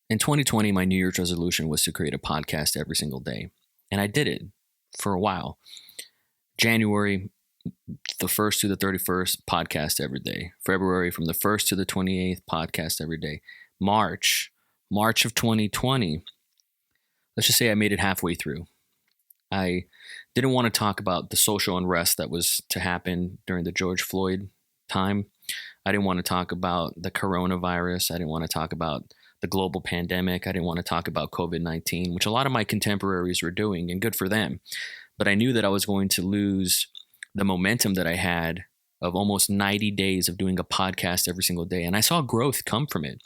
In 2020, my New Year's resolution was to create a podcast every single day. And I did it for a while. January, the 1st to the 31st, podcast every day. February, from the 1st to the 28th, podcast every day. March of 2020, let's just say I made it halfway through. I didn't want to talk about the social unrest that was to happen during the George Floyd time. I didn't want to talk about the coronavirus. I didn't want to talk about the global pandemic. I didn't want to talk about COVID-19, which a lot of my contemporaries were doing, and good for them. But I knew that I was going to lose the momentum that I had of almost 90 days of doing a podcast every single day. And I saw growth come from it.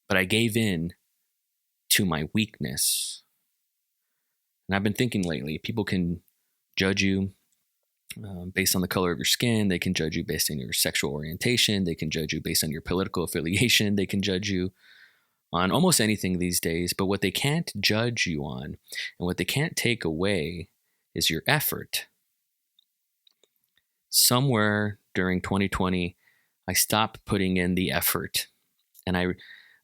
But I gave in to my weakness. And I've been thinking lately, people can judge you based on the color of your skin. They can judge you based on your sexual orientation. They can judge you based on your political affiliation. They can judge you on almost anything these days. But what they can't judge you on and what they can't take away is your effort. Somewhere during 2020, I stopped putting in the effort and I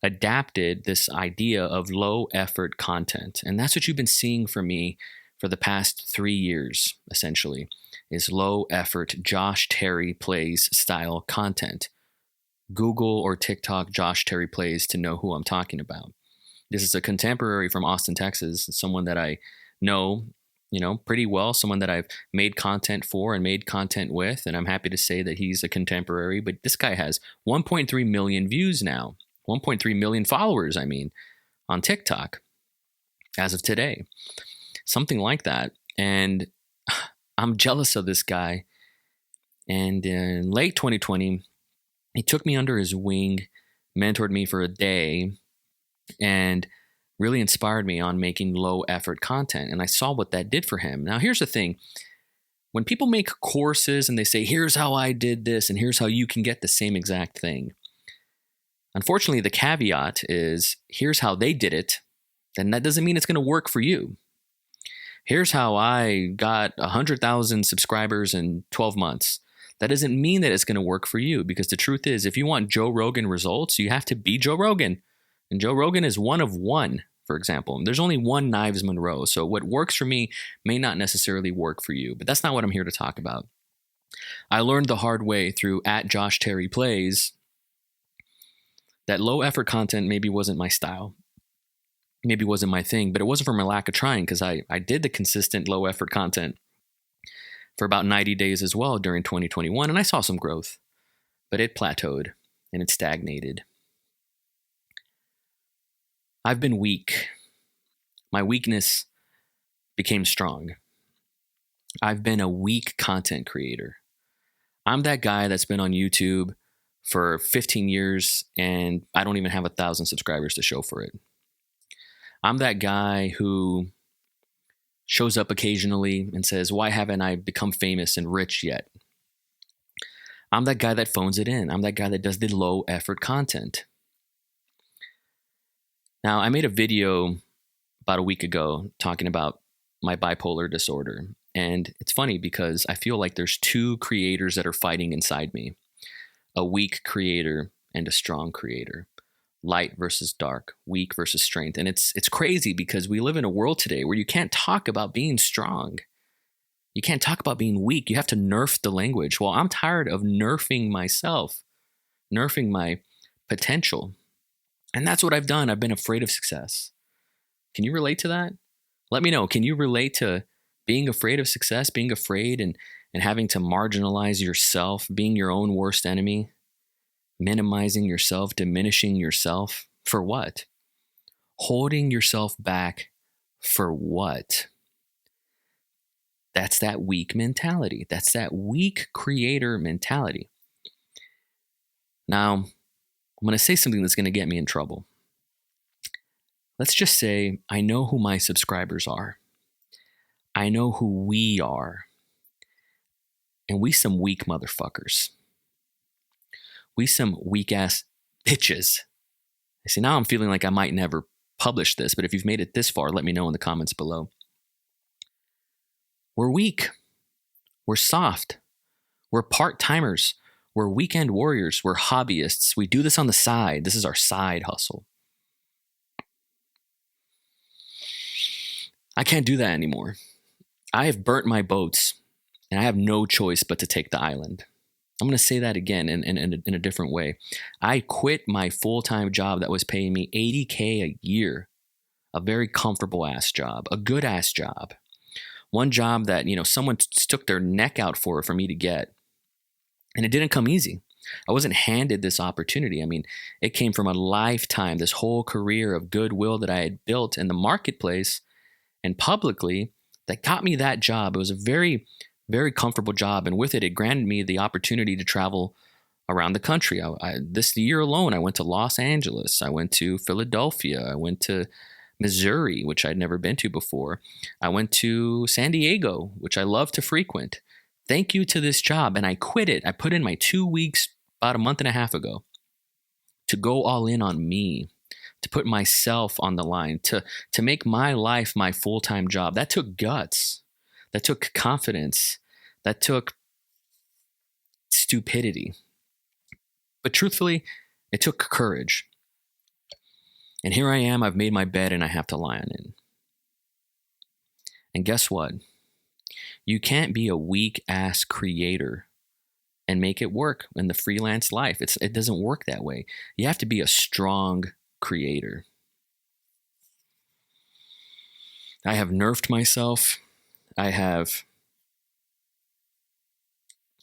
adapted this idea of low effort content. And that's what you've been seeing from me for the past 3 years, essentially, is low effort Josh Terry Plays style content. Google or TikTok Josh Terry Plays to know who I'm talking about. This is a contemporary from Austin, Texas, someone that I know, pretty well, someone that I've made content for and made content with, and I'm happy to say that he's a contemporary, but this guy has 1.3 million views now, 1.3 million followers, on TikTok as of today, something like that. And I'm jealous of this guy. And in late 2020, he took me under his wing, mentored me for a day, and really inspired me on making low effort content. And I saw what that did for him. Now, here's the thing. When people make courses and they say, here's how I did this, and here's how you can get the same exact thing. Unfortunately, the caveat is, here's how they did it, and that doesn't mean it's going to work for you. Here's how I got 100,000 subscribers in 12 months. That doesn't mean that it's going to work for you, because the truth is, if you want Joe Rogan results, you have to be Joe Rogan. And Joe Rogan is one of one, for example. There's only one Knives Monroe. So what works for me may not necessarily work for you, but that's not what I'm here to talk about. I learned the hard way through @JoshTerryPlays that low effort content maybe wasn't my style. Maybe wasn't my thing, but it wasn't from a lack of trying, because I did the consistent low effort content for about 90 days as well during 2021, and I saw some growth, but it plateaued and it stagnated. I've been weak. My weakness became strong. I've been a weak content creator. I'm that guy that's been on YouTube for 15 years and I don't even have 1,000 subscribers to show for it. I'm that guy who shows up occasionally and says, why haven't I become famous and rich yet? I'm that guy that phones it in. I'm that guy that does the low effort content. Now, I made a video about a week ago talking about my bipolar disorder. And it's funny because I feel like there's two creators that are fighting inside me. A weak creator and a strong creator. Light versus dark, weak versus strength. And it's crazy because we live in a world today where you can't talk about being strong. You can't talk about being weak. You have to nerf the language. Well, I'm tired of nerfing myself, nerfing my potential. And that's what I've done. I've been afraid of success. Can you relate to that? Let me know. Can you relate to being afraid of success, being afraid and having to marginalize yourself, being your own worst enemy, minimizing yourself, diminishing yourself? For what? Holding yourself back for what? That's that weak mentality. That's that weak creator mentality. Now, I'm going to say something that's going to get me in trouble. Let's just say I know who my subscribers are. I know who we are. And we some weak motherfuckers. We some weak ass bitches. See, now I'm feeling like I might never publish this, but if you've made it this far, let me know in the comments below. We're weak. We're soft. We're part-timers. We're weekend warriors. We're hobbyists. We do this on the side. This is our side hustle. I can't do that anymore. I have burnt my boats and I have no choice but to take the island. I'm going to say that again in a different way. I quit my full-time job that was paying me $80K a year, a very comfortable ass job, a good ass job. One job that, someone stuck their neck out for me to get. And it didn't come easy. I wasn't handed this opportunity. I mean, it came from a lifetime, this whole career of goodwill that I had built in the marketplace and publicly that got me that job. It was a very, very comfortable job. And with it, it granted me the opportunity to travel around the country. This year alone, I went to Los Angeles. I went to Philadelphia. I went to Missouri, which I'd never been to before. I went to San Diego, which I love to frequent. Thank you to this job. And I quit it. I put in my 2 weeks about a month and a half ago to go all in on me, to put myself on the line, to make my life my full-time job. That took guts. That took confidence. That took stupidity. But truthfully, it took courage. And here I am. I've made my bed and I have to lie on it. And guess what? You can't be a weak-ass creator and make it work in the freelance life. It doesn't work that way. You have to be a strong creator. I have nerfed myself. I have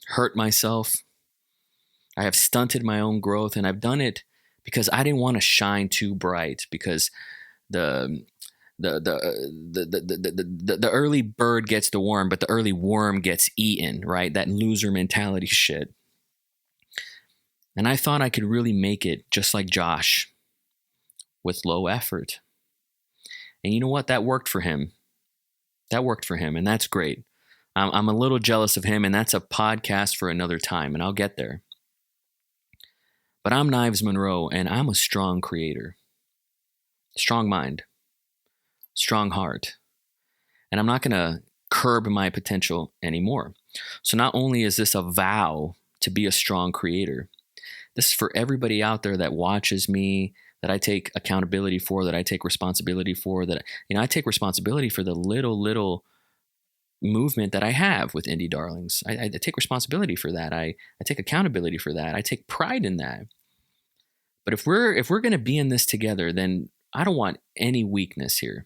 hurt myself. I have stunted my own growth, and I've done it because I didn't want to shine too bright, because the early bird gets the worm, but the early worm gets eaten, right? That loser mentality shit. And I thought I could really make it just like Josh with low effort. And you know what? That worked for him. And that's great. I'm a little jealous of him, and that's a podcast for another time, and I'll get there. But I'm Knives Monroe, and I'm a strong creator. Strong mind. Strong heart. And I'm not going to curb my potential anymore. So not only is this a vow to be a strong creator, this is for everybody out there that watches me, that I take accountability for, that I take responsibility for, that I take responsibility for the little movement that I have with Indie Darlings. I take responsibility for that. I take accountability for that. I take pride in that. But if we're going to be in this together, then I don't want any weakness here.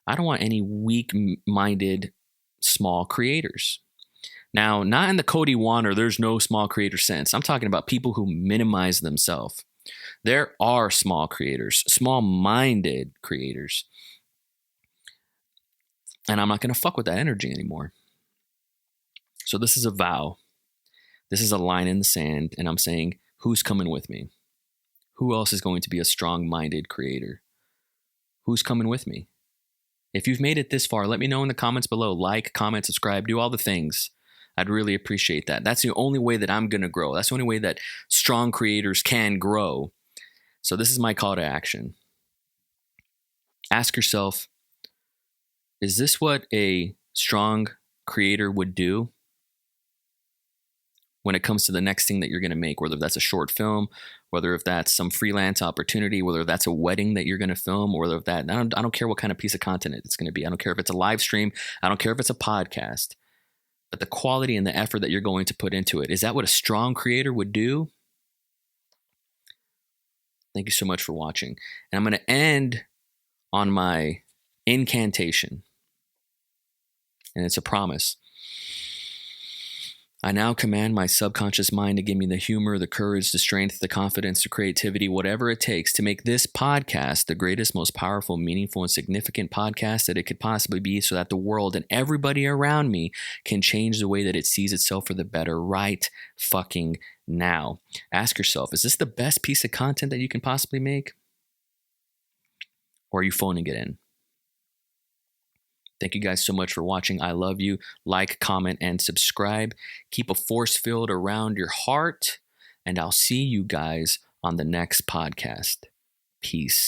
I don't want any weak-minded small creators. Now, not in the Cody Warner, there's no small creator sense. I'm talking about people who minimize themselves. There are small creators, small-minded creators. And I'm not going to fuck with that energy anymore. So this is a vow. This is a line in the sand. And I'm saying, who's coming with me? Who else is going to be a strong-minded creator? Who's coming with me? If you've made it this far, let me know in the comments below. Like, comment, subscribe, do all the things. I'd really appreciate that. That's the only way that I'm going to grow. That's the only way that strong creators can grow. So this is my call to action. Ask yourself, is this what a strong creator would do when it comes to the next thing that you're going to make, whether that's a short film, whether if that's some freelance opportunity, whether that's a wedding that you're going to film, or whether that, I don't care what kind of piece of content it's going to be. I don't care if it's a live stream. I don't care if it's a podcast. But the quality and the effort that you're going to put into it, is that what a strong creator would do? Thank you so much for watching. And I'm going to end on my incantation. And it's a promise. I now command my subconscious mind to give me the humor, the courage, the strength, the confidence, the creativity, whatever it takes to make this podcast the greatest, most powerful, meaningful, and significant podcast that it could possibly be, so that the world and everybody around me can change the way that it sees itself for the better right fucking now. Ask yourself, is this the best piece of content that you can possibly make? Or are you phoning it in? Thank you guys so much for watching. I love you. Like, comment, and subscribe. Keep a force field around your heart, and I'll see you guys on the next podcast. Peace.